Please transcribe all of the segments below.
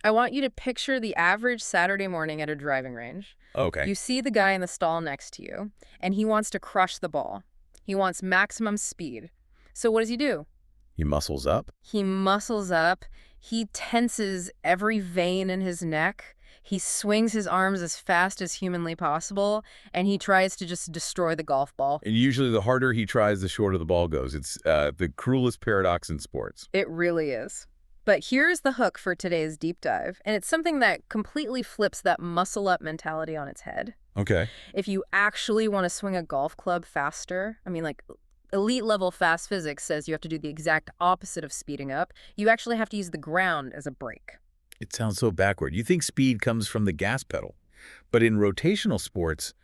I want you to picture the average Saturday morning at a driving range. Okay. You see the guy in the stall next to you, and he wants to crush the ball. He wants maximum speed. So what does he do? He muscles up? He muscles up. He tenses every vein in his neck. He swings his arms as fast as humanly possible, and he tries to just destroy the golf ball. And usually the harder he tries, the shorter the ball goes. It's the cruelest paradox in sports. It really is. But here's the hook for today's deep dive, and it's something that completely flips that muscle-up mentality on its head. Okay. If you actually want to swing a golf club faster, I mean, like, elite-level fast physics says you have to do the exact opposite of speeding up. You actually have to use the ground as a brake. It sounds so backward. You think speed comes from the gas pedal. But in rotational sports,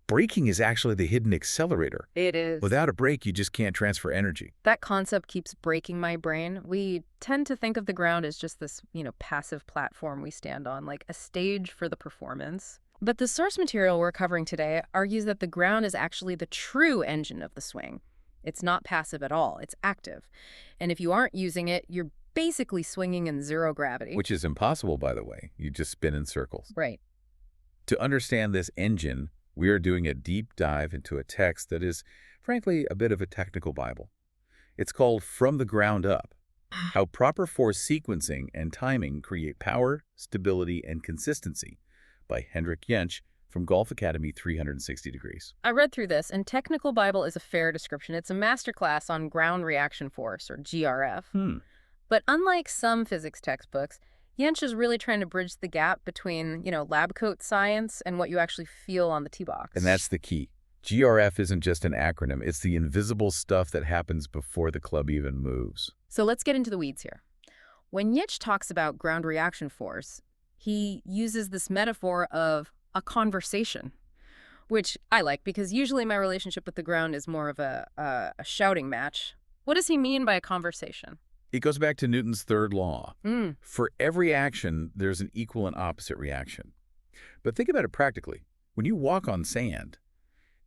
braking is actually the hidden accelerator. It is. Without a brake, you just can't transfer energy. That concept keeps breaking my brain. We tend to think of the ground as just this, passive platform we stand on, like a stage for the performance. But the source material we're covering today argues that the ground is actually the true engine of the swing. It's not passive at all. It's active. And if you aren't using it, you're basically swinging in zero gravity. Which is impossible, by the way. You just spin in circles. Right. To understand this engine, we are doing a deep dive into a text that is, frankly, a bit of a technical Bible. It's called From the Ground Up: How Proper Force Sequencing and Timing Create Power, Stability, and Consistency by Hendrik Jentsch from Golf Academy 360 Degrees. I read through this, and Technical Bible is a fair description. It's a masterclass on ground reaction force, or GRF. But unlike some physics textbooks, Jentsch is really trying to bridge the gap between, lab coat science and what you actually feel on the tee box. And that's the key. GRF isn't just an acronym. It's the invisible stuff that happens before the club even moves. So let's get into the weeds here. When Jentsch talks about ground reaction force, he uses this metaphor of a conversation, which I like because usually my relationship with the ground is more of a shouting match. What does he mean by a conversation? It goes back to Newton's third law. For every action, there's an equal and opposite reaction. But think about it practically. When you walk on sand,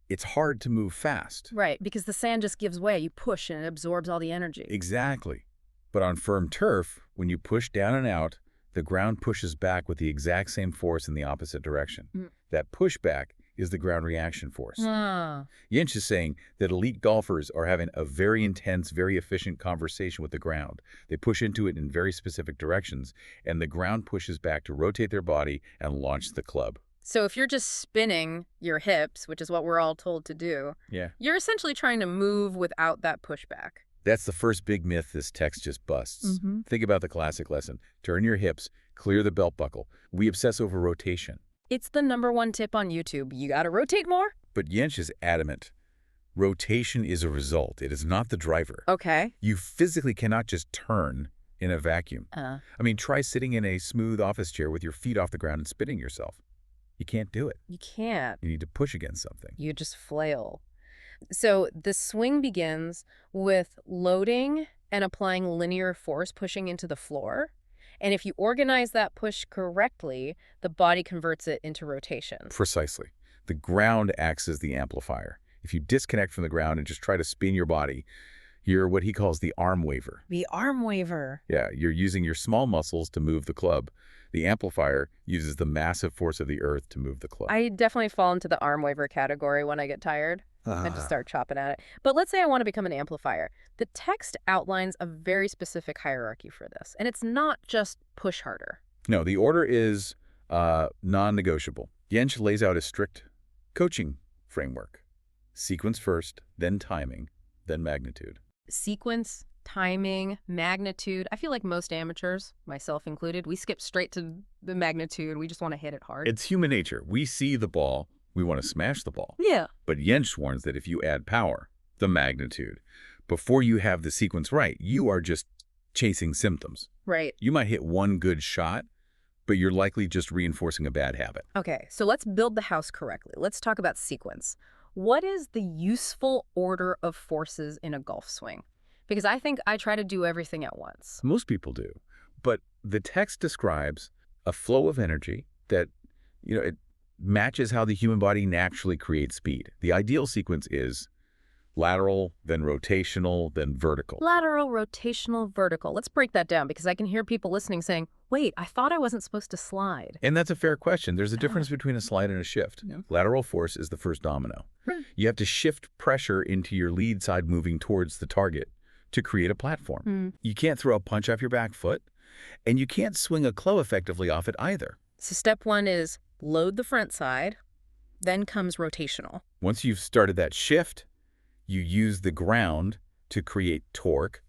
it's hard to move fast. Right, because the sand just gives way. You push and it absorbs all the energy. Exactly. But on firm turf, when you push down and out, the ground pushes back with the exact same force in the opposite direction. That pushback is the ground reaction force. Jentsch is saying that elite golfers are having a very intense, very efficient conversation with the ground. They push into it in very specific directions, and the ground pushes back to rotate their body and launch the club. So if you're just spinning your hips, which is what we're all told to do, you're essentially trying to move without that pushback. That's the first big myth this text just busts. Think about the classic lesson. Turn your hips, clear the belt buckle. We obsess over rotation. It's the #1 tip on YouTube. You gotta rotate more. But Jentsch is adamant. Rotation is a result. It is not the driver. Okay. You physically cannot just turn in a vacuum. I mean, try sitting in a smooth office chair with your feet off the ground and spinning yourself. You can't do it. You can't. You need to push against something. You just flail. So the swing begins with loading and applying linear force pushing into the floor. And if you organize that push correctly, the body converts it into rotation. Precisely. The ground acts as the amplifier. If you disconnect from the ground and just try to spin your body, you're what he calls the arm waver. The arm waver. Yeah, you're using your small muscles to move the club. The amplifier uses the massive force of the earth to move the club. I definitely fall into the arm waver category when I get tired. I just start chopping at it. But let's say I want to become an amplifier. The text outlines a very specific hierarchy for this. And it's not just push harder. No, the order is non-negotiable. Jentsch lays out a strict coaching framework. Sequence first, then timing, then magnitude. Sequence, timing, magnitude. I feel like most amateurs, myself included, we skip straight to the magnitude. We just want to hit it hard. It's human nature. We see the ball. We want to smash the ball. Yeah. But Jentsch warns that if you add power, the magnitude, before you have the sequence right, you are just chasing symptoms. Right. You might hit one good shot, but you're likely just reinforcing a bad habit. Okay, so let's build the house correctly. Let's talk about sequence. What is the useful order of forces in a golf swing? Because I think I try to do everything at once. Most people do. But the text describes a flow of energy that, it matches how the human body naturally creates speed. The ideal sequence is lateral, then rotational, then vertical. Lateral, rotational, vertical. Let's break that down because I can hear people listening saying, wait, I thought I wasn't supposed to slide. And that's a fair question. There's a Yeah. difference between a slide and a shift. Yeah. Lateral force is the first domino. You have to shift pressure into your lead side moving towards the target to create a platform. You can't throw a punch off your back foot, and you can't swing a club effectively off it either. So step one is load the front side, then comes rotational. Once you've started that shift, you use the ground to create torque.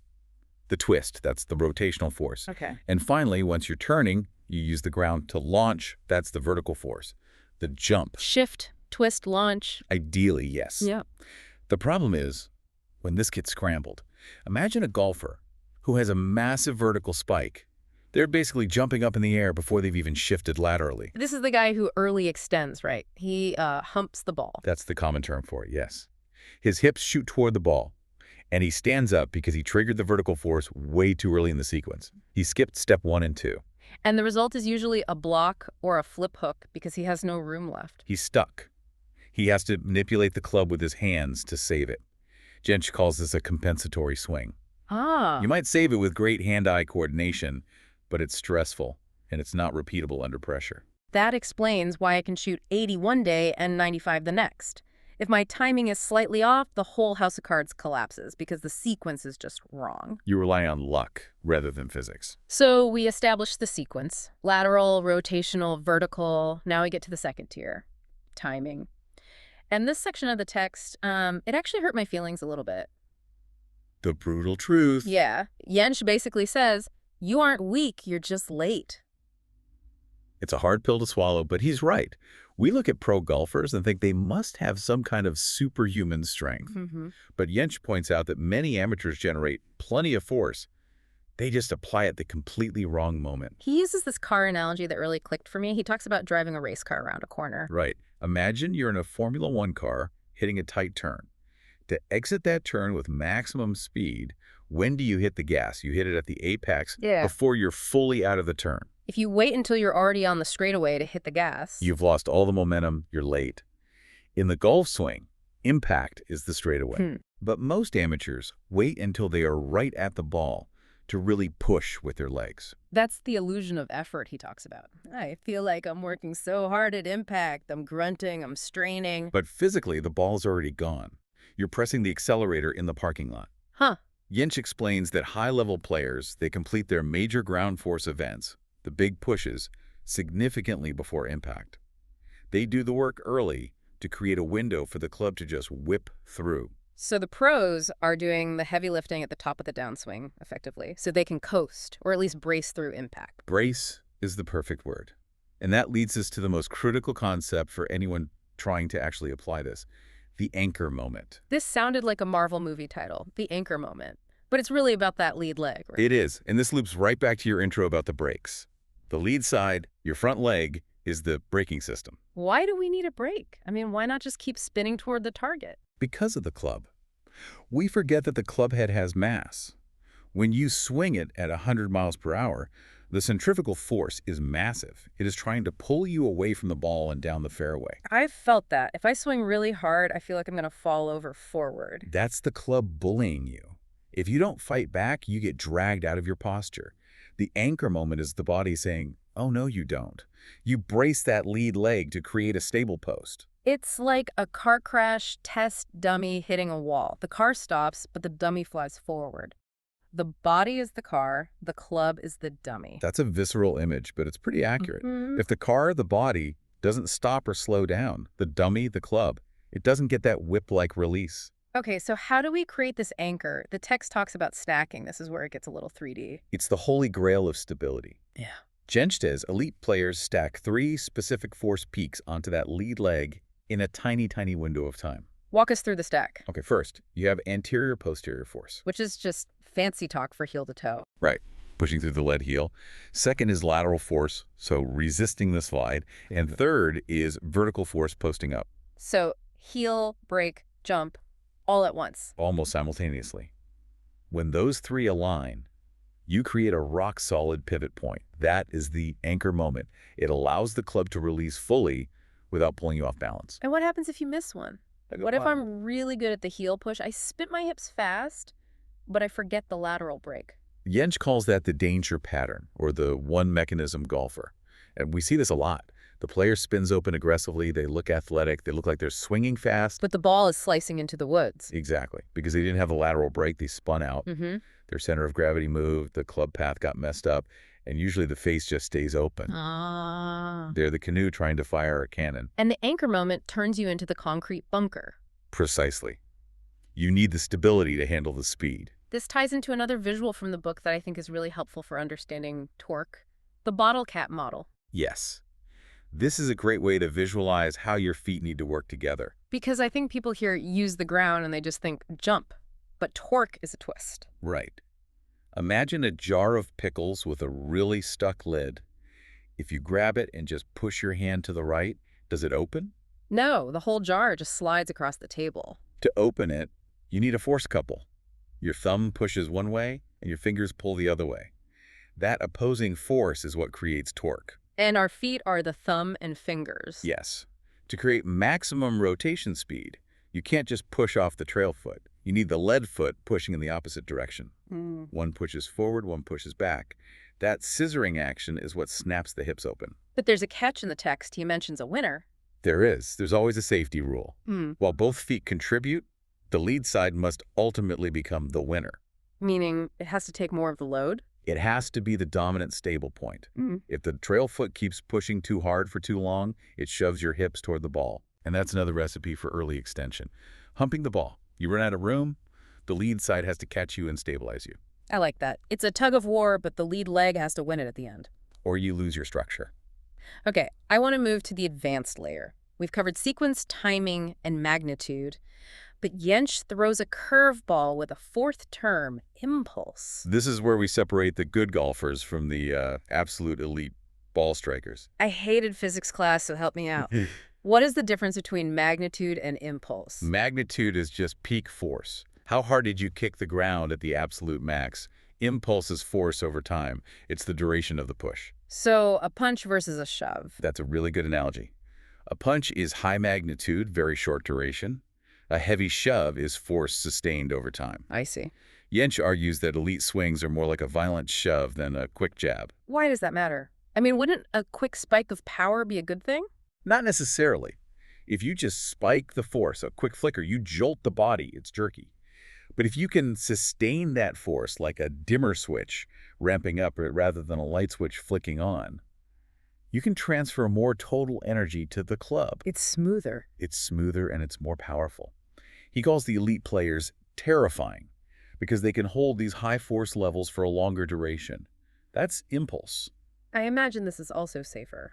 The twist, that's the rotational force. Okay. And finally, once you're turning, you use the ground to launch. That's the vertical force. The jump. Shift, twist, launch. Ideally, yes. Yeah. The problem is, when this gets scrambled, imagine a golfer who has a massive vertical spike. They're basically jumping up in the air before they've even shifted laterally. This is the guy who early extends, right? He humps the ball. That's the common term for it, yes. His hips shoot toward the ball, and he stands up because he triggered the vertical force way too early in the sequence. He skipped step 1 and 2. And the result is usually a block or a flip hook because he has no room left. He's stuck. He has to manipulate the club with his hands to save it. Jensch calls this a compensatory swing. Ah. You might save it with great hand-eye coordination, but it's stressful, and it's not repeatable under pressure. That explains why I can shoot 80 one day and 95 the next. If my timing is slightly off, the whole house of cards collapses because the sequence is just wrong. You rely on luck rather than physics. So we established the sequence. Lateral, rotational, vertical. Now we get to the second tier. Timing. And this section of the text, it actually hurt my feelings a little bit. The brutal truth. Yeah. Jensch basically says, you aren't weak, you're just late. It's a hard pill to swallow, but he's right. We look at pro golfers and think they must have some kind of superhuman strength. But Jensch points out that many amateurs generate plenty of force. They just apply it at the completely wrong moment. He uses this car analogy that really clicked for me. He talks about driving a race car around a corner. Right. Imagine you're in a Formula One car hitting a tight turn. To exit that turn with maximum speed, when do you hit the gas? You hit it at the apex before you're fully out of the turn. If you wait until you're already on the straightaway to hit the gas, You've lost all the momentum, you're late. In the golf swing, impact is the straightaway. But most amateurs wait until they are right at the ball to really push with their legs. that's the illusion of effort he talks about. I feel like I'm working so hard at impact. I'm grunting, I'm straining. But physically, the ball's already gone. You're pressing the accelerator in the parking lot. Huh. Jensch explains that high-level players, they complete their major ground force events, the big pushes, significantly before impact. They do the work early to create a window for the club to just whip through. So the pros are doing the heavy lifting at the top of the downswing, effectively, so they can coast, or at least brace through impact. Brace is the perfect word. And that leads us to the most critical concept for anyone trying to actually apply this, the anchor moment. This sounded like a Marvel movie title, The Anchor Moment. But it's really about that lead leg, right? It is, and this loops right back to your intro about the brakes. The lead side, your front leg, is the braking system. Why do we need a brake? I mean, why not just keep spinning toward the target? Because of the club. We forget that the club head has mass. When you swing it at 100 miles per hour, the centrifugal force is massive. It is trying to pull you away from the ball and down the fairway. I've felt that. If I swing really hard, I feel like I'm going to fall over forward. That's the club bullying you. If you don't fight back, you get dragged out of your posture. The anchor moment is the body saying, oh, no, you don't. You brace that lead leg to create a stable post. It's like a car crash test dummy hitting a wall. The car stops, but the dummy flies forward. The body is the car, the club is the dummy. That's a visceral image, but it's pretty accurate. If the car, the body, doesn't stop or slow down, the dummy, the club, it doesn't get that whip-like release. Okay, so how do we create this anchor? The text talks about stacking. This is where it gets a little 3D. It's the holy grail of stability. Yeah. Jensch says elite players stack 3 specific force peaks onto that lead leg in a tiny, tiny window of time. Walk us through the stack. Okay, first, you have anterior-posterior force. Which is just fancy talk for heel to toe. Right, pushing through the lead heel. Second is lateral force, so resisting the slide. And third is vertical force posting up. So heel, brake, jump, all at once. Almost simultaneously. When those 3 align, you create a rock-solid pivot point. That is the anchor moment. It allows the club to release fully without pulling you off balance. And what happens if you miss one? What if I'm really good at the heel push? I spin my hips fast, but I forget the lateral brake. Jensch calls that the danger pattern, or the one-mechanism golfer. And we see this a lot. The player spins open aggressively, they look athletic, they look like they're swinging fast. But the ball is slicing into the woods. Exactly. Because they didn't have the lateral break, they spun out. Their center of gravity moved, the club path got messed up, and usually the face just stays open. They're the canoe trying to fire a cannon. And the anchor moment turns you into the concrete bunker. Precisely. You need the stability to handle the speed. This ties into another visual from the book that I think is really helpful for understanding torque, the bottle cap model. Yes. This is a great way to visualize how your feet need to work together. Because I think people here use the ground and they just think jump, but torque is a twist. Right. Imagine a jar of pickles with a really stuck lid. If you grab it and just push your hand to the right, does it open? No, the whole jar just slides across the table. To open it, you need a force couple. Your thumb pushes one way and your fingers pull the other way. That opposing force is what creates torque. And our feet are the thumb and fingers. Yes. To create maximum rotation speed, you can't just push off the trail foot. You need the lead foot pushing in the opposite direction. One pushes forward, one pushes back. That scissoring action is what snaps the hips open. But there's a catch in the text. He mentions a winner. There is. There's always a safety rule. While both feet contribute, the lead side must ultimately become the winner. Meaning it has to take more of the load? It has to be the dominant stable point. If the trail foot keeps pushing too hard for too long, it shoves your hips toward the ball. And that's another recipe for early extension. Humping the ball. You run out of room, the lead side has to catch you and stabilize you. I like that. It's a tug of war, but the lead leg has to win it at the end. Or you lose your structure. Okay, I want to move to the advanced layer. We've covered sequence, timing, and magnitude. But Jensch throws a curveball with a fourth term, impulse. This is where we separate the good golfers from the absolute elite ball strikers. I hated physics class, so help me out. What is the difference between magnitude and impulse? Magnitude is just peak force. How hard did you kick the ground at the absolute max? Impulse is force over time. It's the duration of the push. So a punch versus a shove. That's a really good analogy. A punch is high magnitude, very short duration. A heavy shove is force sustained over time. I see. Jensch argues that elite swings are more like a violent shove than a quick jab. Why does that matter? I mean, wouldn't a quick spike of power be a good thing? Not necessarily. If you just spike the force, a quick flicker, you jolt the body, it's jerky. But if you can sustain that force like a dimmer switch ramping up rather than a light switch flicking on, you can transfer more total energy to the club. It's smoother. It's smoother and it's more powerful. He calls the elite players terrifying because they can hold these high force levels for a longer duration. That's impulse. I imagine this is also safer.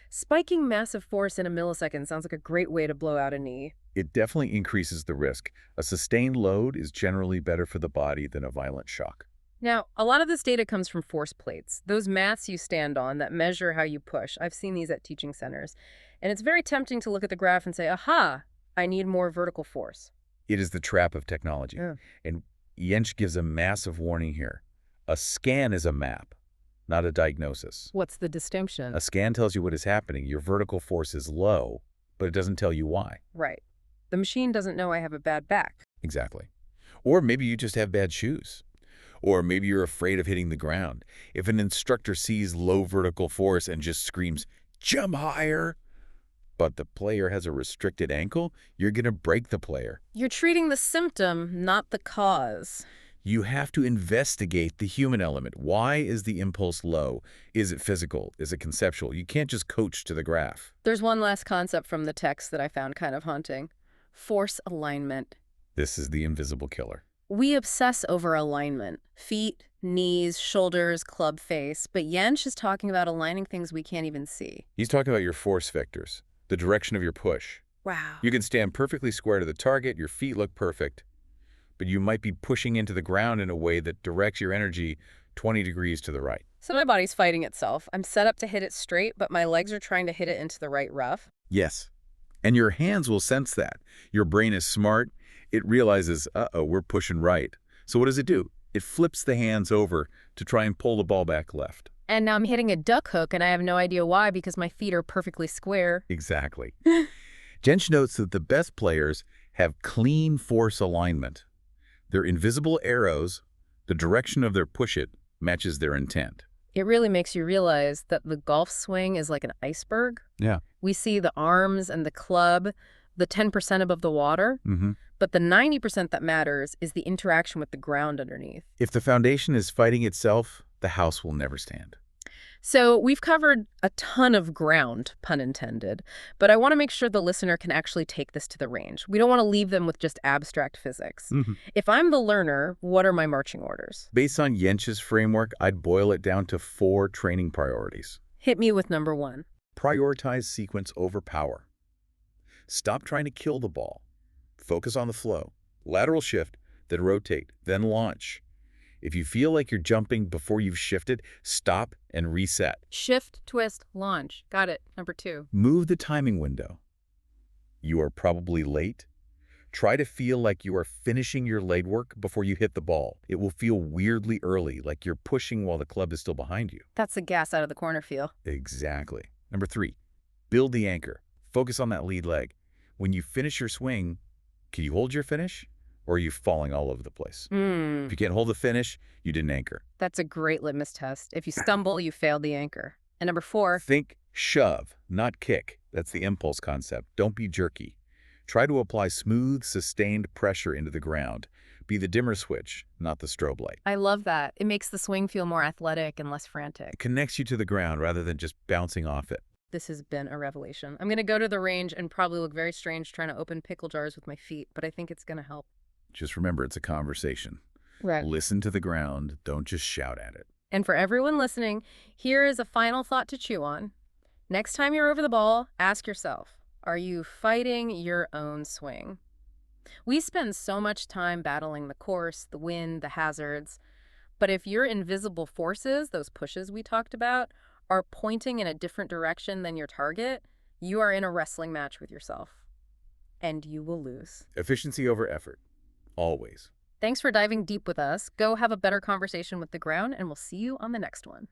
Spiking massive force in a millisecond sounds like a great way to blow out a knee. It definitely increases the risk. A sustained load is generally better for the body than a violent shock. Now, a lot of this data comes from force plates, those mats you stand on that measure how you push. I've seen these at teaching centers. And it's very tempting to look at the graph and say, aha, I need more vertical force. It is the trap of technology. And Jensch gives a massive warning here. A scan is a map, not a diagnosis. What's the distinction? A scan tells you what is happening. Your vertical force is low, but it doesn't tell you why. Right. The machine doesn't know I have a bad back. Exactly. Or maybe you just have bad shoes. Or maybe you're afraid of hitting the ground. If an instructor sees low vertical force and just screams, jump higher, but the player has a restricted ankle, you're going to break the player. You're treating the symptom, not the cause. You have to investigate the human element. Why is the impulse low? Is it physical? Is it conceptual? You can't just coach to the graph. There's one last concept from the text that I found kind of haunting. Force alignment. This is the invisible killer. We obsess over alignment. Feet, knees, shoulders, club face. But Jensch is talking about aligning things we can't even see. He's talking about your force vectors, the direction of your push. Wow. You can stand perfectly square to the target, your feet look perfect, but you might be pushing into the ground in a way that directs your energy 20 degrees to the right. So my body's fighting itself. I'm set up to hit it straight, but my legs are trying to hit it into the right rough. Yes. And your hands will sense that. Your brain is smart. It realizes, uh-oh, we're pushing right. So what does it do? It flips the hands over to try and pull the ball back left. And now I'm hitting a duck hook, and I have no idea why because my feet are perfectly square. Exactly. Jensch notes that the best players have clean force alignment. They're invisible arrows, The direction of their push-it matches their intent. It really makes you realize that the golf swing is like an iceberg. Yeah. We see the arms and the club, the 10% above the water, Mm-hmm. but the 90% that matters is the interaction with the ground underneath. If the foundation is fighting itself, the house will never stand. So we've covered a ton of ground, pun intended, but I want to make sure the listener can actually take this to the range. We don't want to leave them with just abstract physics. Mm-hmm. If I'm the learner, what are my marching orders? Based on Jentzsch's framework, I'd boil it down to 4 training priorities. Hit me with number 1. Prioritize sequence over power. Stop trying to kill the ball. Focus on the flow. Lateral shift, then rotate, then launch. If you feel like you're jumping before you've shifted, stop and reset. Shift, twist, launch. Got it. Number 2. Move the timing window. You are probably late. Try to feel like you are finishing your leg work before you hit the ball. It will feel weirdly early, like you're pushing while the club is still behind you. That's the gas out of the corner feel. Exactly. Number 3, build the anchor. Focus on that lead leg. When you finish your swing, can you hold your finish? Or are you falling all over the place? If you can't hold the finish, you didn't anchor. That's a great litmus test. If you stumble, you failed the anchor. And number 4. Think shove, not kick. That's the impulse concept. Don't be jerky. Try to apply smooth, sustained pressure into the ground. Be the dimmer switch, not the strobe light. I love that. It makes the swing feel more athletic and less frantic. It connects you to the ground rather than just bouncing off it. This has been a revelation. I'm going to go to the range and probably look very strange trying to open pickle jars with my feet, but I think it's going to help. Just remember, it's a conversation. Right. Listen to the ground. Don't just shout at it. And for everyone listening, here is a final thought to chew on. Next time you're over the ball, ask yourself, are you fighting your own swing? We spend so much time battling the course, the wind, the hazards. But if your invisible forces, those pushes we talked about, are pointing in a different direction than your target, you are in a wrestling match with yourself. And you will lose. Efficiency over effort. Always. Thanks for diving deep with us. Go have a better conversation with the ground, and we'll see you on the next one.